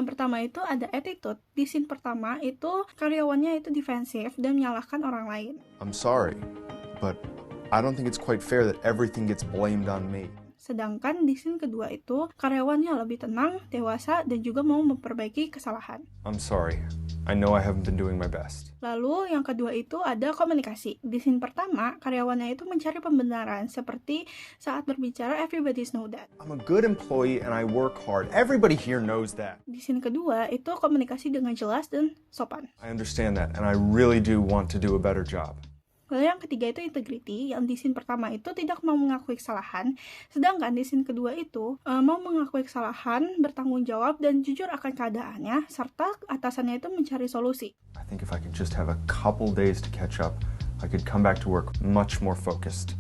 Yang pertama itu ada attitude. Di scene pertama itu karyawannya itu defensif dan menyalahkan orang lain. I'm sorry, but I don't think it's quite fair that everything gets blamed on me. Sedangkan di scene kedua itu karyawannya lebih tenang, dewasa, dan juga mau memperbaiki kesalahan. I'm sorry. I know I haven't been doing my best. Lalu yang kedua itu ada komunikasi. Di scene pertama, karyawannya itu mencari pembenaran seperti saat berbicara everybody know that. I'm a good employee and I work hard. Everybody here knows that. Di scene kedua itu komunikasi dengan jelas dan sopan. I understand that and I really do want to do a better job. Lalu yang ketiga itu integrity, yang di scene pertama itu tidak mau mengakui kesalahan, sedangkan di scene kedua itu mau mengakui kesalahan, bertanggung jawab, dan jujur akan keadaannya, serta atasannya itu mencari solusi. I think if I could just have a couple days to catch up, I could come back to work much more focused.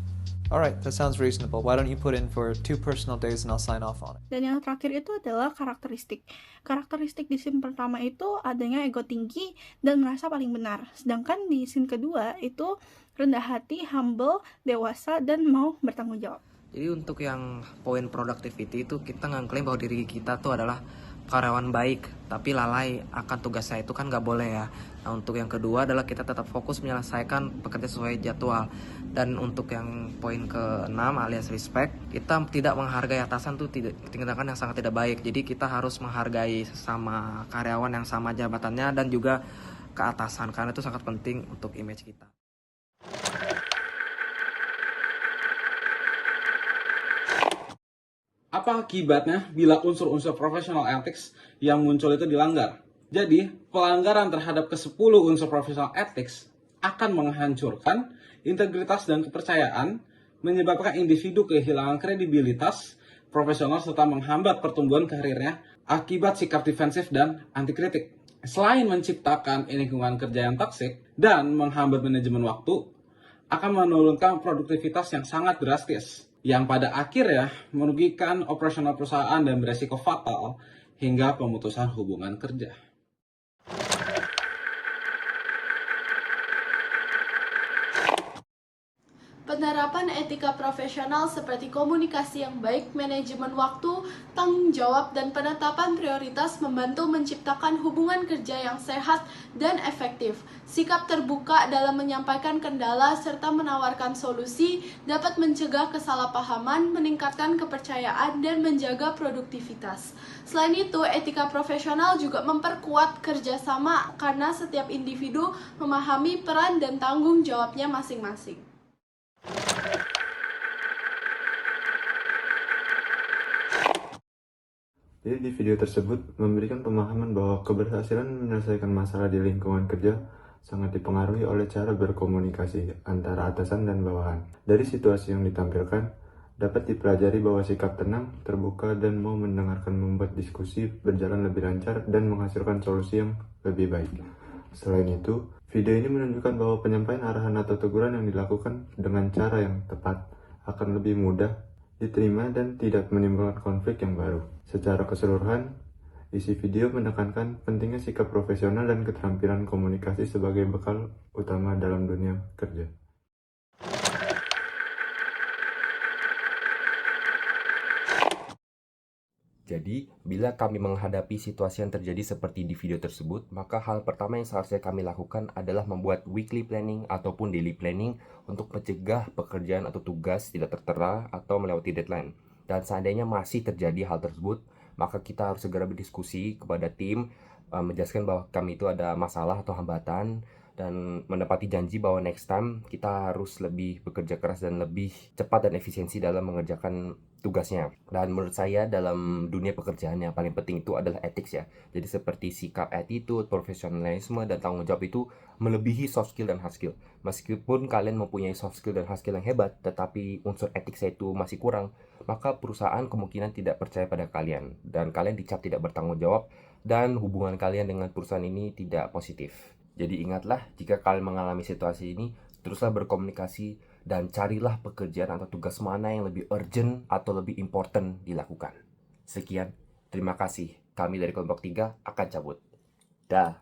Alright, that sounds reasonable. Why don't you put in for 2 personal days and I'll sign off on it. Dan yang terakhir itu adalah karakteristik. Karakteristik di scene pertama itu adanya ego tinggi dan merasa paling benar. Sedangkan di scene kedua itu rendah hati, humble, dewasa, dan mau bertanggung jawab. Jadi untuk yang poin productivity itu kita ngeklaim bahwa diri kita tuh adalah karyawan baik, tapi lalai akan tugasnya itu kan nggak boleh ya. Nah untuk yang kedua adalah kita tetap fokus menyelesaikan pekerjaan sesuai jadwal. Dan untuk yang poin ke-6 alias respect, kita tidak menghargai atasan tuh tindakan yang sangat tidak baik. Jadi kita harus menghargai sesama karyawan yang sama jabatannya dan juga ke atasan, karena itu sangat penting untuk image kita. Apa akibatnya bila unsur-unsur professional ethics yang muncul itu dilanggar? Jadi, pelanggaran terhadap ke-10 unsur professional ethics akan menghancurkan integritas dan kepercayaan, menyebabkan individu kehilangan kredibilitas profesional serta menghambat pertumbuhan karirnya akibat sikap defensif dan anti kritik. Selain menciptakan lingkungan kerja yang toksik dan menghambat manajemen waktu, akan menurunkan produktivitas yang sangat drastis, yang pada akhirnya merugikan operasional perusahaan dan beresiko fatal hingga pemutusan hubungan kerja. Penerapan etika profesional seperti komunikasi yang baik, manajemen waktu, tanggung jawab, dan penetapan prioritas membantu menciptakan hubungan kerja yang sehat dan efektif. Sikap terbuka dalam menyampaikan kendala serta menawarkan solusi dapat mencegah kesalahpahaman, meningkatkan kepercayaan, dan menjaga produktivitas. Selain itu, etika profesional juga memperkuat kerjasama karena setiap individu memahami peran dan tanggung jawabnya masing-masing. Jadi di video tersebut memberikan pemahaman bahwa keberhasilan menyelesaikan masalah di lingkungan kerja sangat dipengaruhi oleh cara berkomunikasi antara atasan dan bawahan. Dari situasi yang ditampilkan, dapat dipelajari bahwa sikap tenang, terbuka, dan mau mendengarkan membuat diskusi berjalan lebih lancar dan menghasilkan solusi yang lebih baik. Selain itu, video ini menunjukkan bahwa penyampaian arahan atau teguran yang dilakukan dengan cara yang tepat akan lebih mudah diterima dan tidak menimbulkan konflik yang baru. Secara keseluruhan, isi video menekankan pentingnya sikap profesional dan keterampilan komunikasi sebagai bekal utama dalam dunia kerja. Jadi, bila kami menghadapi situasi yang terjadi seperti di video tersebut, maka hal pertama yang seharusnya kami lakukan adalah membuat weekly planning ataupun daily planning untuk mencegah pekerjaan atau tugas tidak tertera atau melewati deadline. Dan seandainya masih terjadi hal tersebut, maka kita harus segera berdiskusi kepada tim, menjelaskan bahwa kami itu ada masalah atau hambatan, dan menepati janji bahwa next time kita harus lebih bekerja keras dan lebih cepat dan efisiensi dalam mengerjakan tugasnya. Dan menurut saya dalam dunia pekerjaan yang paling penting itu adalah ethics ya. Jadi seperti sikap, attitude, profesionalisme, dan tanggung jawab itu melebihi soft skill dan hard skill. Meskipun kalian mempunyai soft skill dan hard skill yang hebat, tetapi unsur etiknya itu masih kurang, maka perusahaan kemungkinan tidak percaya pada kalian, dan kalian dicap tidak bertanggung jawab, dan hubungan kalian dengan perusahaan ini tidak positif. Jadi ingatlah, jika kalian mengalami situasi ini, teruslah berkomunikasi dan carilah pekerjaan atau tugas mana yang lebih urgent atau lebih important dilakukan. Sekian, terima kasih. Kami dari kelompok 3 akan cabut. Dah.